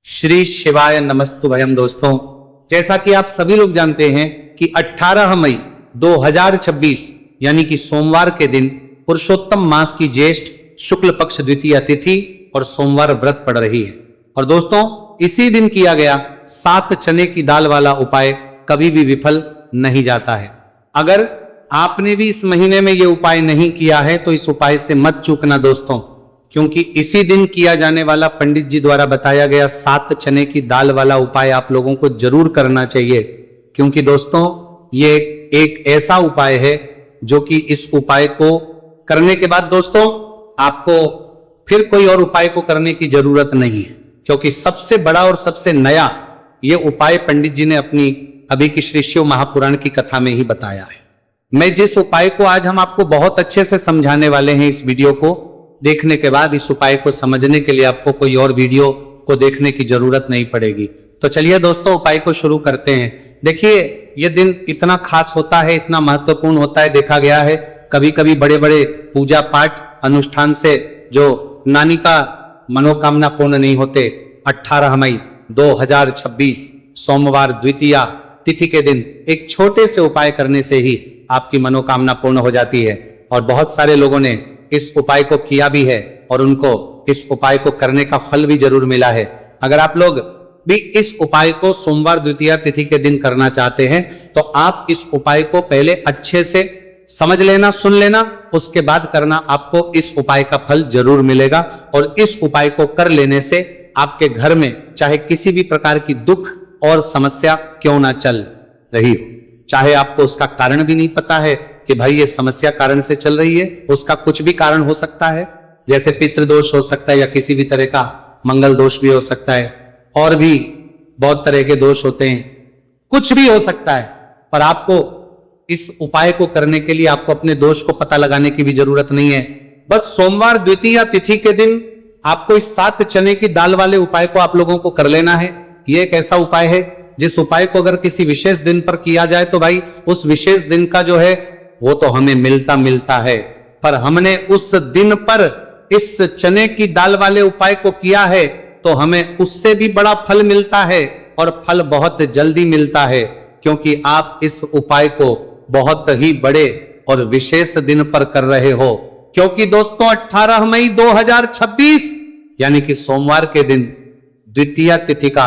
श्री शिवाय नमस्तुभयम। दोस्तों, जैसा कि आप सभी लोग जानते हैं कि 18 मई 2026 यानी कि सोमवार के दिन पुरुषोत्तम मास की ज्येष्ठ शुक्ल पक्ष द्वितीय तिथि और सोमवार व्रत पड़ रही है। और दोस्तों, इसी दिन किया गया 7 चने की दाल वाला उपाय कभी भी विफल नहीं जाता है। अगर आपने भी इस महीने में यह उपाय नहीं किया है तो इस उपाय से मत चूकना दोस्तों, क्योंकि इसी दिन किया जाने वाला पंडित जी द्वारा बताया गया 7 चने की दाल वाला उपाय आप लोगों को जरूर करना चाहिए। क्योंकि दोस्तों, ये एक ऐसा उपाय है जो कि इस उपाय को करने के बाद दोस्तों आपको फिर कोई और उपाय को करने की जरूरत नहीं है, क्योंकि सबसे बड़ा और सबसे नया ये उपाय पंडित जी ने अपनी अभी की श्री शिव महापुराण की कथा में ही बताया है। मैं जिस उपाय को आज हम आपको बहुत अच्छे से समझाने वाले हैं, इस वीडियो को देखने के बाद इस उपाय को समझने के लिए आपको कोई और वीडियो को देखने की जरूरत नहीं पड़ेगी। तो चलिए दोस्तों, उपाय को शुरू करते हैं। देखिए, यह दिन इतना खास होता है, इतना महत्वपूर्ण होता है, देखा गया है कभी कभी बड़े बड़े पूजा पाठ अनुष्ठान से जो नानी का मनोकामना पूर्ण नहीं होते। 18 मई 2026 सोमवार द्वितीया तिथि के दिन एक छोटे से उपाय करने से ही आपकी मनोकामना पूर्ण हो जाती है। और बहुत सारे लोगों ने इस उपाय को किया भी है और उनको इस उपाय को करने का फल भी जरूर मिला है। अगर आप लोग भी इस उपाय को सोमवार द्वितीया तिथि के दिन करना चाहते हैं तो आप इस उपाय को पहले अच्छे से समझ लेना, सुन लेना, उसके बाद करना। आपको इस उपाय का फल जरूर मिलेगा। और इस उपाय को कर लेने से आपके घर में चाहे किसी भी प्रकार की दुख और समस्या क्यों ना चल रही हो, चाहे आपको उसका कारण भी नहीं पता है कि भाई ये समस्या कारण से चल रही है, उसका कुछ भी कारण हो सकता है, जैसे पितृदोष हो सकता है या किसी भी तरह का मंगल दोष भी हो सकता है, और भी बहुत तरह के दोष होते हैं, कुछ भी हो सकता है। पर आपको इस उपाय को करने के लिए आपको अपने दोष को पता लगाने की भी जरूरत नहीं है। बस सोमवार द्वितीया तिथि के दिन आपको इस 7 चने की दाल वाले उपाय को आप लोगों को कर लेना है। यह एक ऐसा उपाय है जिस उपाय को अगर किसी विशेष दिन पर किया जाए तो भाई उस विशेष दिन का जो है वो तो हमें मिलता है, पर हमने उस दिन पर इस चने की दाल वाले उपाय को किया है तो हमें उससे भी बड़ा फल मिलता है, और फल बहुत जल्दी मिलता है, क्योंकि आप इस उपाय को बहुत ही बड़े और विशेष दिन पर कर रहे हो। क्योंकि दोस्तों, 18 मई 2026 यानी कि सोमवार के दिन द्वितीया तिथि का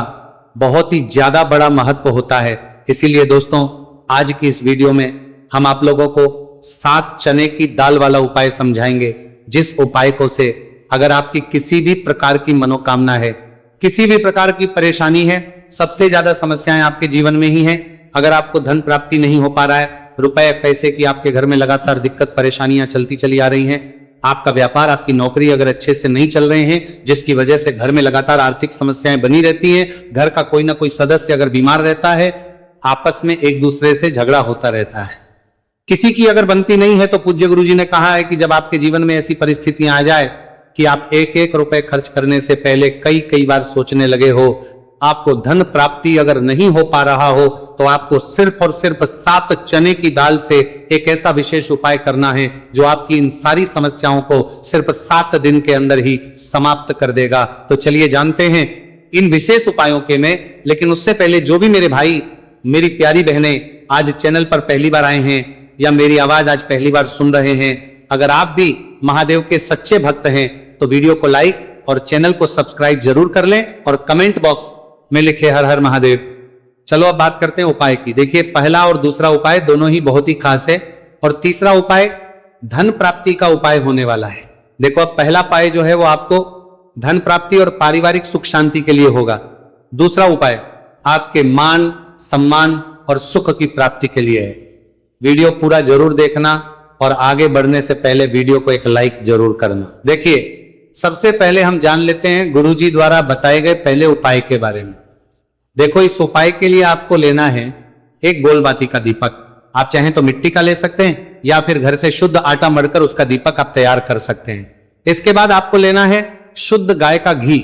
बहुत ही ज्यादा बड़ा महत्व होता है। इसीलिए दोस्तों, आज की इस वीडियो में हम आप लोगों को 7 चने की दाल वाला उपाय समझाएंगे, जिस उपाय को से अगर आपकी किसी भी प्रकार की मनोकामना है, किसी भी प्रकार की परेशानी है, सबसे ज्यादा समस्याएं आपके जीवन में ही हैं। अगर आपको धन प्राप्ति नहीं हो पा रहा है, रुपए पैसे की आपके घर में लगातार दिक्कत परेशानियां चलती चली आ रही हैं, आपका व्यापार, आपकी नौकरी अगर अच्छे से नहीं चल रहे हैं, जिसकी वजह से घर में लगातार आर्थिक समस्याएं बनी रहती हैं, घर का कोई ना कोई सदस्य अगर बीमार रहता है, आपस में एक दूसरे से झगड़ा होता रहता है, किसी की अगर बनती नहीं है, तो पूज्य गुरु जी ने कहा है कि जब आपके जीवन में ऐसी परिस्थितियां आ जाए कि आप एक रुपए खर्च करने से पहले कई बार सोचने लगे हो, आपको धन प्राप्ति अगर नहीं हो पा रहा हो, तो आपको सिर्फ और सिर्फ 7 चने की दाल से एक ऐसा विशेष उपाय करना है जो आपकी इन सारी समस्याओं को सिर्फ 7 दिन के अंदर ही समाप्त कर देगा। तो चलिए जानते हैं इन विशेष उपायों के में। लेकिन उससे पहले जो भी मेरे भाई, मेरी प्यारी बहनें आज चैनल पर पहली बार आए हैं या मेरी आवाज आज पहली बार सुन रहे हैं, अगर आप भी महादेव के सच्चे भक्त हैं तो वीडियो को लाइक और चैनल को सब्सक्राइब जरूर कर लें और कमेंट बॉक्स में लिखे हर हर महादेव। चलो अब बात करते हैं उपाय की। देखिए, पहला और दूसरा उपाय दोनों ही बहुत ही खास है, और तीसरा उपाय धन प्राप्ति का उपाय होने वाला है। देखो, अब पहला उपाय जो है वो आपको धन प्राप्ति और पारिवारिक सुख शांति के लिए होगा। दूसरा उपाय आपके मान सम्मान और सुख की प्राप्ति के लिए है। वीडियो पूरा जरूर देखना और आगे बढ़ने से पहले वीडियो को एक लाइक जरूर करना। देखिए, सबसे पहले हम जान लेते हैं गुरुजी द्वारा बताए गए पहले उपाय के बारे में। देखो, इस उपाय के लिए आपको लेना है एक गोलबाती का दीपक। आप चाहें तो मिट्टी का ले सकते हैं या फिर घर से शुद्ध आटा मढ़कर उसका दीपक आप तैयार कर सकते हैं। इसके बाद आपको लेना है शुद्ध गाय का घी।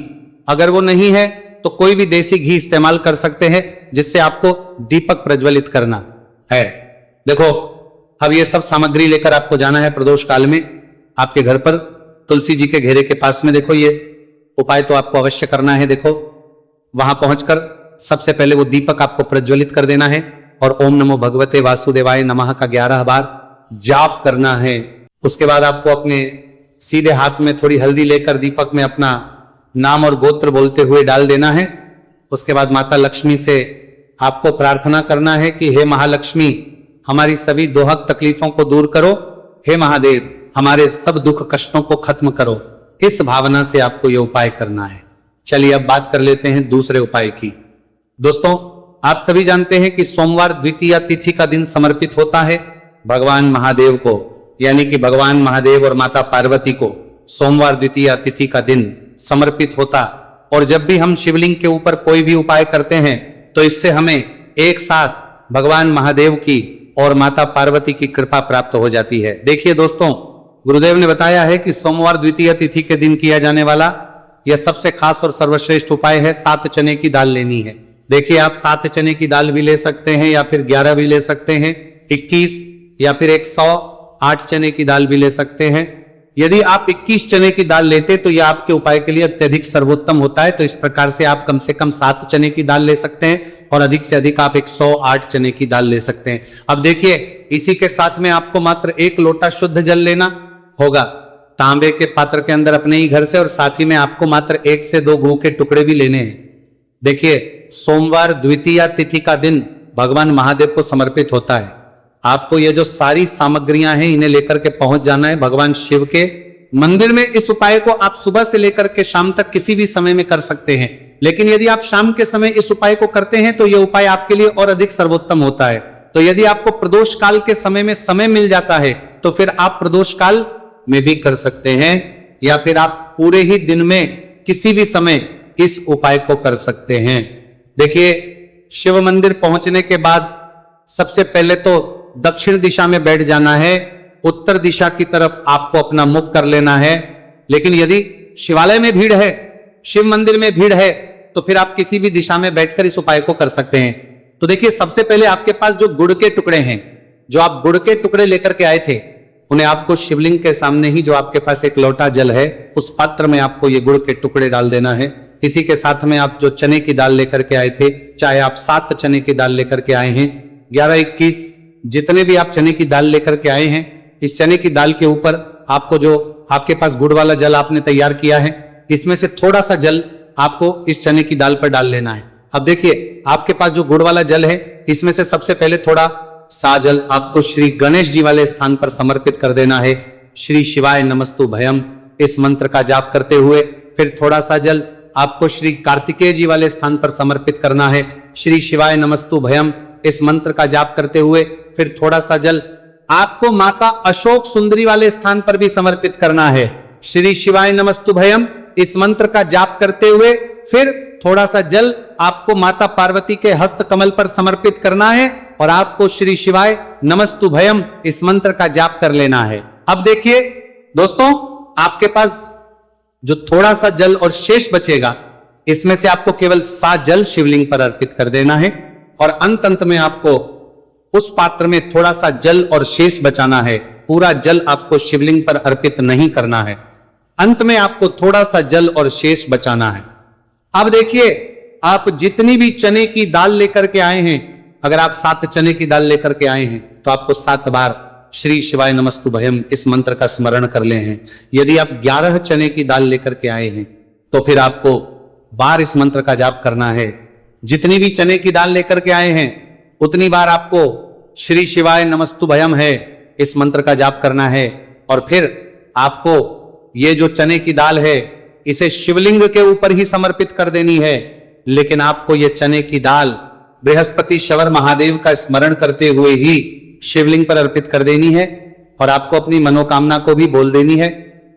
अगर वो नहीं है तो कोई भी देसी घी इस्तेमाल कर सकते हैं, जिससे आपको दीपक प्रज्वलित करना है। देखो, अब ये सब सामग्री लेकर आपको जाना है प्रदोष काल में आपके घर पर तुलसी जी के घेरे के पास में। देखो, ये उपाय तो आपको अवश्य करना है। देखो, वहां पहुंचकर सबसे पहले वो दीपक आपको प्रज्वलित कर देना है और ओम नमो भगवते वासुदेवाय नमः का 11 बार जाप करना है। उसके बाद आपको अपने सीधे हाथ में थोड़ी हल्दी लेकर दीपक में अपना नाम और गोत्र बोलते हुए डाल देना है। उसके बाद माता लक्ष्मी से आपको प्रार्थना करना है कि हे महालक्ष्मी, हमारी सभी दोहक तकलीफों को दूर करो, हे महादेव हमारे सब दुख कष्टों को खत्म करो। इस भावना से आपको यह उपाय करना है। चलिए अब बात कर लेते हैं दूसरे उपाय की। दोस्तों, आप सभी जानते हैं कि सोमवार द्वितीया तिथि का दिन समर्पित होता है भगवान महादेव को, यानी कि भगवान महादेव और माता पार्वती को सोमवार द्वितीया तिथि का दिन समर्पित होता। और जब भी हम शिवलिंग के ऊपर कोई भी उपाय करते हैं तो इससे हमें एक साथ भगवान महादेव की और माता पार्वती की कृपा प्राप्त हो जाती है। देखिए दोस्तों, गुरुदेव ने बताया है कि सोमवार द्वितीय तिथि के दिन किया जाने वाला यह सबसे खास और सर्वश्रेष्ठ उपाय है। 7 चने की दाल लेनी है। देखिए, आप 7 चने की दाल भी ले सकते हैं या फिर 11 भी ले सकते हैं, 21 या फिर 108 चने की दाल भी ले सकते हैं। यदि आप 21 चने की दाल लेते तो यह आपके उपाय के लिए अत्यधिक सर्वोत्तम होता है। तो इस प्रकार से आप कम से कम 7 चने की दाल ले सकते हैं और अधिक से अधिक आप 108 चने की दाल ले सकते हैं। अब देखिए, इसी के साथ में आपको मात्र 1 लोटा शुद्ध जल लेना होगा तांबे के पात्र के अंदर अपने ही घर से, और साथ ही में आपको मात्र 1 से 2 गू के टुकड़े भी लेने हैं। देखिए, सोमवार द्वितीया तिथि का दिन भगवान महादेव को समर्पित होता है। आपको ये जो सारी सामग्रियां हैं इन्हें लेकर के पहुंच जाना है भगवान शिव के मंदिर में। इस उपाय को आप सुबह से लेकर के शाम तक किसी भी समय में कर सकते हैं, लेकिन यदि आप शाम के समय इस उपाय को करते हैं तो यह उपाय आपके लिए और अधिक सर्वोत्तम होता है। तो यदि आपको प्रदोष काल के समय में समय मिल जाता है तो फिर आप प्रदोष काल में भी कर सकते हैं, या फिर आप पूरे ही दिन में किसी भी समय इस उपाय को कर सकते हैं। देखिए, शिव मंदिर पहुंचने के बाद सबसे पहले तो दक्षिण दिशा में बैठ जाना है। उत्तर दिशा की तरफ आपको अपना मुख कर लेना है। लेकिन यदि शिवालय में भीड़ है, शिव मंदिर में भीड़ है, तो फिर आप किसी भी दिशा में बैठकर इस उपाय को कर सकते हैं। तो देखिए, सबसे पहले आपके पास जो गुड़ के टुकड़े हैं, जो आप गुड़ के टुकड़े लेकर के आए थे, उन्हें आपको शिवलिंग के सामने ही जो आपके पास 1 लोटा जल है उस पात्र में आपको ये गुड़ के टुकड़े डाल देना है। इसी के साथ में आप जो चने की दाल लेकर के आए थे, चाहे आप 7 चने की दाल लेकर के आए हैं, 11, 21 जितने भी आप चने की दाल लेकर के आए हैं, इस चने की दाल के ऊपर आपको जो आपके पास गुड़ वाला जल आपने तैयार किया है, इसमें से थोड़ा सा जल आपको इस चने की दाल पर डाल लेना है। अब देखिए, आपके पास जो गुड़ वाला जल है इसमें से सबसे पहले थोड़ा सा जल आपको श्री गणेश जी वाले स्थान पर समर्पित कर देना है। श्री शिवाय नमस्तु भयम इस मंत्र का जाप करते हुए फिर थोड़ा सा जल आपको श्री कार्तिकेय जी वाले स्थान पर समर्पित करना है। श्री शिवाय नमस्तु भयम इस मंत्र का जाप करते हुए फिर थोड़ा सा जल आपको माता अशोक सुंदरी वाले स्थान पर भी समर्पित करना है। श्री शिवाय नमस्तु भयम इस मंत्र का जाप करते हुए फिर थोड़ा सा जल आपको माता पार्वती के हस्त कमल पर समर्पित करना है और आपको श्री शिवाय नमस्तु भयम इस मंत्र का जाप कर लेना है। अब देखिए दोस्तों, आपके पास जो थोड़ा सा जल और शेष बचेगा, इसमें से आपको केवल 7 जल शिवलिंग पर अर्पित कर देना है और अंत में आपको उस पात्र में थोड़ा सा जल और शेष बचाना है। पूरा जल आपको शिवलिंग पर अर्पित नहीं करना है, अंत में आपको थोड़ा सा जल और शेष बचाना है। अब देखिए, आप जितनी भी चने की दाल लेकर के आए हैं, अगर आप 7 चने की दाल लेकर के आए हैं तो आपको 7 बार श्री शिवाय नमस्तु भयम इस मंत्र का स्मरण कर ले हैं। यदि आप 11 चने की दाल लेकर के आए हैं तो फिर आपको बार इस मंत्र का जाप करना है। जितनी भी चने की दाल लेकर के आए हैं उतनी बार आपको श्री शिवाय नमस्तु भयम है इस मंत्र का जाप करना है। और फिर आपको ये जो चने की दाल है इसे शिवलिंग के ऊपर ही समर्पित कर देनी है, लेकिन आपको ये चने की दाल बृहस्पति शवर महादेव का स्मरण करते हुए ही शिवलिंग पर अर्पित कर देनी है। और आपको अपनी मनोकामना को भी बोल देनी है।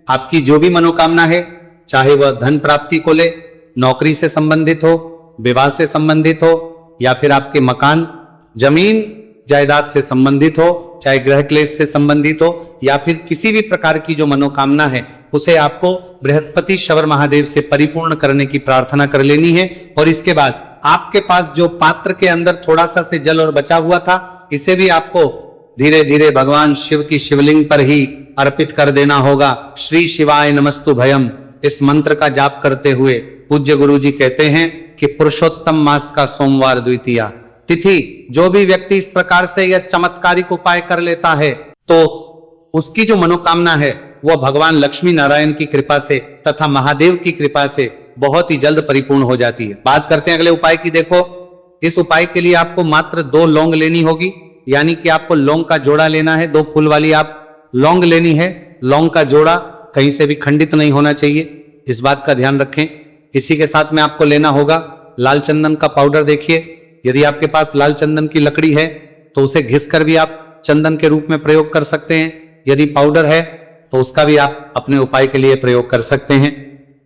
आपकी जो भी मनोकामना है, चाहे वह धन प्राप्ति को ले, नौकरी से संबंधित हो, विवाह से संबंधित हो, या फिर आपके मकान जमीन जायदाद से संबंधित हो, चाहे गृह क्लेश से संबंधित हो, या फिर किसी भी प्रकार की जो मनोकामना है उसे आपको बृहस्पति शवर महादेव से परिपूर्ण करने की प्रार्थना कर लेनी है। और इसके बाद आपके पास जो पात्र के अंदर थोड़ा सा से जल और बचा हुआ था, इसे भी आपको धीरे धीरे भगवान शिव की शिवलिंग पर ही अर्पित कर देना होगा। श्री शिवाय नमस्तु भयम इस मंत्र का जाप करते हुए पूज्य गुरु जी कहते हैं, कि पुरुषोत्तम मास का सोमवार द्वितीया तिथि जो भी व्यक्ति इस प्रकार से यह चमत्कारिक उपाय कर लेता है तो उसकी जो मनोकामना है वह भगवान लक्ष्मी नारायण की कृपा से तथा महादेव की कृपा से बहुत ही जल्द परिपूर्ण हो जाती है। बात करते हैं अगले उपाय की। देखो, इस उपाय के लिए आपको मात्र 2 लौंग लेनी होगी, यानी कि आपको लौंग का जोड़ा लेना है। 2 फूल वाली आप लौंग लेनी है। लौंग का जोड़ा कहीं से भी खंडित नहीं होना चाहिए, इस बात का ध्यान रखें। इसी के साथ में आपको लेना होगा लाल चंदन का पाउडर। देखिए, यदि आपके पास लाल चंदन की लकड़ी है तो उसे घिस कर भी आप चंदन के रूप में प्रयोग कर सकते हैं। यदि पाउडर है तो उसका भी आप अपने उपाय के लिए प्रयोग कर सकते हैं।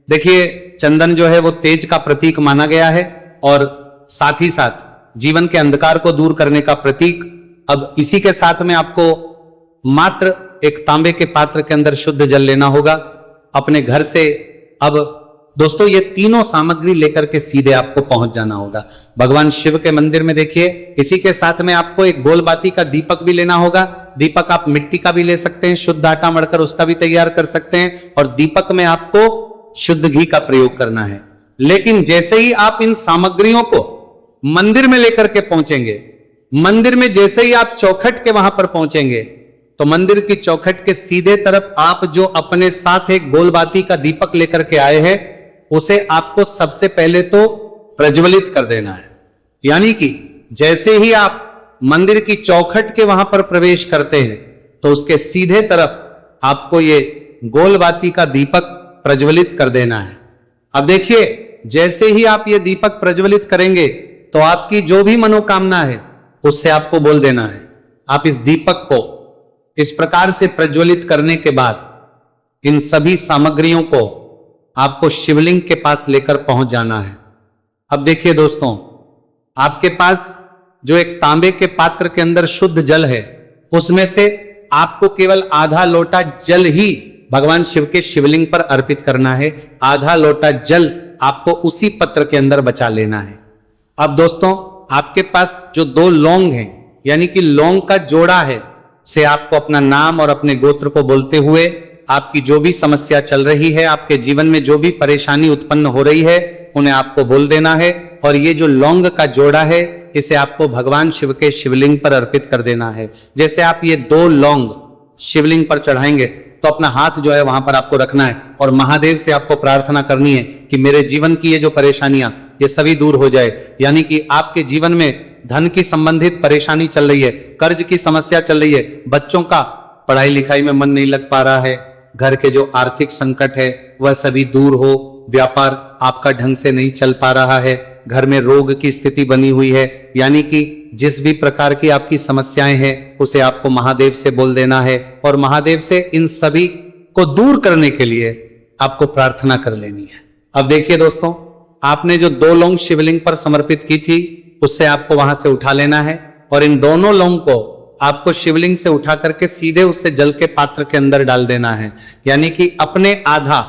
देखिए, चंदन जो है वो तेज का प्रतीक माना गया है और साथ ही साथ जीवन के अंधकार को दूर करने का प्रतीक। अब इसी के साथ में आपको मात्र एक तांबे के पात्र के अंदर शुद्ध जल लेना होगा अपने घर से। अब दोस्तों, ये तीनों सामग्री लेकर के सीधे आपको पहुंच जाना होगा भगवान शिव के मंदिर में। देखिए, इसी के साथ में आपको एक गोलबाती का दीपक भी लेना होगा। दीपक आप मिट्टी का भी ले सकते हैं, शुद्ध आटा मढ़कर उसका भी तैयार कर सकते हैं, और दीपक में आपको शुद्ध घी का प्रयोग करना है। लेकिन जैसे ही आप इन सामग्रियों को मंदिर में लेकर के पहुंचेंगे, मंदिर में जैसे ही आप चौखट के वहां पर पहुंचेंगे तो मंदिर की चौखट के सीधे तरफ आप जो अपने साथ एक गोलबाती का दीपक लेकर के आए हैं उसे आपको सबसे पहले तो प्रज्वलित कर देना है। यानी कि जैसे ही आप मंदिर की चौखट के वहां पर प्रवेश करते हैं तो उसके सीधे तरफ आपको ये गोलबाती का दीपक प्रज्वलित कर देना है। अब देखिए, जैसे ही आप ये दीपक प्रज्वलित करेंगे तो आपकी जो भी मनोकामना है उससे आपको बोल देना है। आप इस दीपक को इस प्रकार से प्रज्वलित करने के बाद इन सभी सामग्रियों को आपको शिवलिंग के पास लेकर पहुंच जाना है। अब देखिए दोस्तों, आपके पास जो एक तांबे के पात्र के अंदर शुद्ध जल है उसमें से आपको केवल आधा लोटा जल ही भगवान शिव के शिवलिंग पर अर्पित करना है। आधा लोटा जल आपको उसी पत्र के अंदर बचा लेना है। अब दोस्तों, आपके पास जो 2 लौंग हैं, यानी कि लौंग का जोड़ा है, से आपको अपना नाम और अपने गोत्र को बोलते हुए आपकी जो भी समस्या चल रही है, आपके जीवन में जो भी परेशानी उत्पन्न हो रही है, उन्हें आपको बोल देना है। और ये जो लौंग का जोड़ा है इसे आपको भगवान शिव के शिवलिंग पर अर्पित कर देना है। जैसे आप ये 2 लौंग शिवलिंग पर चढ़ाएंगे तो अपना हाथ जो है वहां पर आपको रखना है और महादेव से आपको प्रार्थना करनी है कि मेरे जीवन की ये जो परेशानियां ये सभी दूर हो जाए। यानी कि आपके जीवन में धन की संबंधित परेशानी चल रही है, कर्ज की समस्या चल रही है, बच्चों का पढ़ाई लिखाई में मन नहीं लग पा रहा है, घर के जो आर्थिक संकट है वह सभी दूर हो, व्यापार आपका ढंग से नहीं चल पा रहा है, घर में रोग की स्थिति बनी हुई है, यानी कि जिस भी प्रकार की आपकी समस्याएं हैं उसे आपको महादेव से बोल देना है और महादेव से इन सभी को दूर करने के लिए आपको प्रार्थना कर लेनी है। अब देखिए दोस्तों, आपने जो 2 लौंग शिवलिंग पर समर्पित की थी उससे आपको वहां से उठा लेना है और इन दोनों लौंग को आपको शिवलिंग से उठा करके सीधे उससे जल के पात्र के अंदर डाल देना है। यानी कि अपने आधा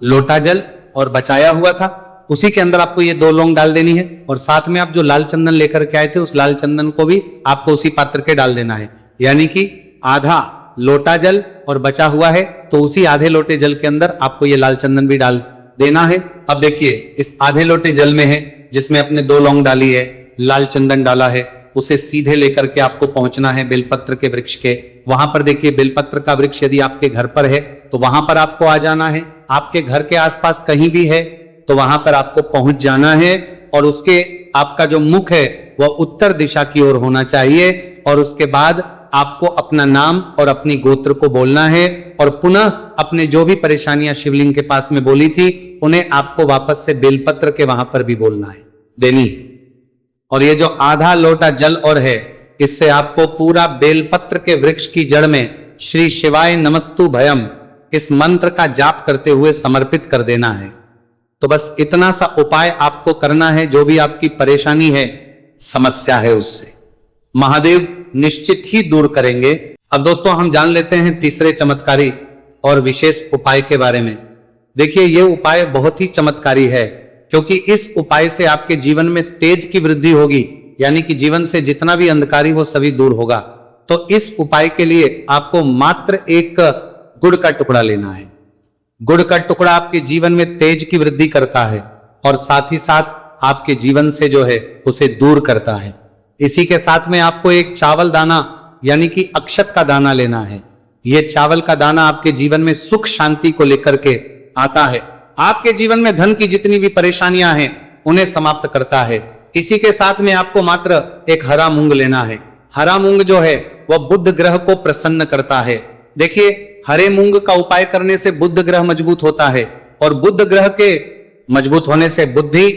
लोटा जल और बचाया हुआ था उसी के अंदर आपको ये 2 लौंग डाल देनी है और साथ में आप जो लाल चंदन लेकर के आए थे उस लाल चंदन को भी आपको उसी पात्र के डाल देना है। यानी कि आधा लोटा जल और बचा हुआ है तो उसी आधे लोटे जल के अंदर आपको ये लाल चंदन भी डाल देना है। अब देखिए, इस आधे लोटे जल में है जिसमें अपने 2 लौंग डाली है, लाल चंदन डाला है, उसे सीधे लेकर के आपको पहुंचना है बेलपत्र के वृक्ष के। वहां पर देखिए, बेलपत्र का वृक्ष यदि आपके घर पर है तो वहां पर आपको आ जाना है। आपके घर के आसपास कहीं भी है तो वहां पर आपको पहुंच जाना है और उसके आपका जो मुख है वह उत्तर दिशा की ओर होना चाहिए और उसके बाद आपको अपना नाम और अपनी गोत्र को बोलना है और पुनः अपने जो भी परेशानियां शिवलिंग के पास में बोली थी उन्हें आपको वापस से बेलपत्र के वहां पर भी बोलना है, देनी है। और ये जो आधा लोटा जल और है इससे आपको पूरा बेलपत्र के वृक्ष की जड़ में श्री शिवाय नमस्तु भयम इस मंत्र का जाप करते हुए समर्पित कर देना है। तो बस इतना सा उपाय आपको करना है, जो भी आपकी परेशानी है, समस्या है, उससे महादेव निश्चित ही दूर करेंगे। अब दोस्तों, हम जान लेते हैं तीसरे चमत्कारी और विशेष उपाय के बारे में। देखिए, यह उपाय बहुत ही चमत्कारी है क्योंकि इस उपाय से आपके जीवन में तेज की वृद्धि होगी, यानी कि जीवन से जितना भी अंधकारी वो सभी दूर होगा। तो इस उपाय के लिए आपको मात्र एक गुड़ का टुकड़ा लेना है। गुड़ का टुकड़ा आपके जीवन में तेज की वृद्धि करता है और साथ ही साथ आपके जीवन से जो है उसे दूर करता है। इसी के साथ में आपको एक चावल दाना यानी कि अक्षत का दाना लेना है। यह चावल का दाना आपके जीवन में सुख शांति को लेकर के आता है, आपके जीवन में धन की जितनी भी परेशानियां हैं उन्हें समाप्त करता है। इसी के साथ में आपको मात्र एक हरा मूंग लेना है। हरा मूंग जो है वह बुध ग्रह को प्रसन्न करता है। देखिए, हरे मूंग का उपाय करने से बुध ग्रह मजबूत होता है और बुध ग्रह के मजबूत होने से बुद्धि,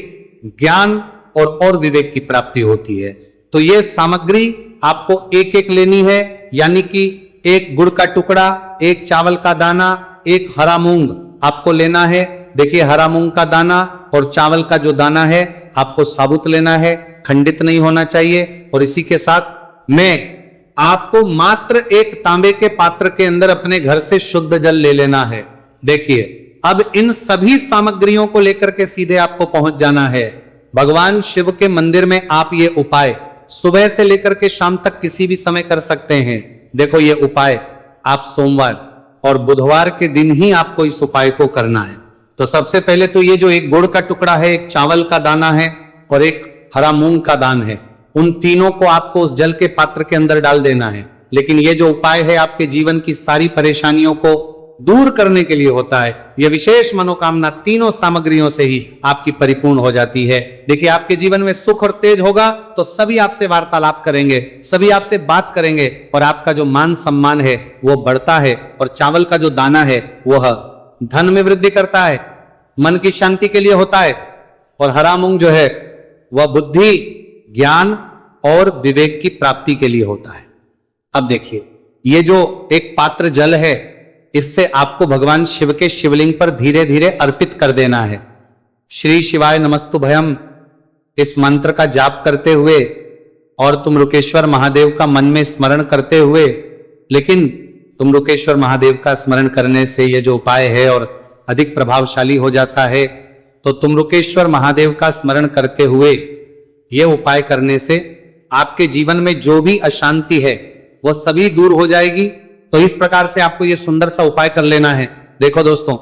ज्ञान और विवेक की प्राप्ति होती है। तो यह सामग्री आपको एक एक लेनी है, यानी कि एक गुड़ का टुकड़ा, एक चावल का दाना, एक हरा मूंग आपको लेना है। देखिए, हरा मूंग का दाना और चावल का जो दाना है आपको साबुत लेना है, खंडित नहीं होना चाहिए। और इसी के साथ में आपको मात्र एक तांबे के पात्र के अंदर अपने घर से शुद्ध जल ले लेना है। देखिए, अब इन सभी सामग्रियों को लेकर के सीधे आपको पहुंच जाना है भगवान शिव के मंदिर में। आप ये उपाय सुबह से लेकर के शाम तक किसी भी समय कर सकते हैं। देखो, ये उपाय आप सोमवार और बुधवार के दिन ही आपको इस उपाय को करना है। तो सबसे पहले तो ये जो एक गुड़ का टुकड़ा है, एक चावल का दाना है और एक हरा मूंग का दान है, उन तीनों को आपको उस जल के पात्र के अंदर डाल देना है। लेकिन ये जो उपाय है आपके जीवन की सारी परेशानियों को दूर करने के लिए होता है। यह विशेष मनोकामना तीनों सामग्रियों से ही आपकी परिपूर्ण हो जाती है। देखिए, आपके जीवन में सुख और तेज होगा तो सभी आपसे वार्तालाप करेंगे, सभी आपसे बात करेंगे और आपका जो मान सम्मान है वो बढ़ता है। और चावल का जो दाना है वह धन में वृद्धि करता है, मन की शांति के लिए होता है। और हरा मूंग जो है वह बुद्धि, ज्ञान और विवेक की प्राप्ति के लिए होता है। अब देखिए, ये जो एक पात्र जल है, इससे आपको भगवान शिव के शिवलिंग पर धीरे धीरे अर्पित कर देना है। श्री शिवाय नमस्तुभयम इस मंत्र का जाप करते हुए और तुमरुकेश्वर महादेव का मन में स्मरण करते हुए, लेकिन तुमरुकेश्वर महादेव का स्मरण करने से यह जो उपाय है और अधिक प्रभावशाली हो जाता है। तो तुमरुकेश्वर महादेव का स्मरण करते हुए यह उपाय करने से आपके जीवन में जो भी अशांति है वह सभी दूर हो जाएगी। तो इस प्रकार से आपको यह सुंदर सा उपाय कर लेना है। देखो दोस्तों,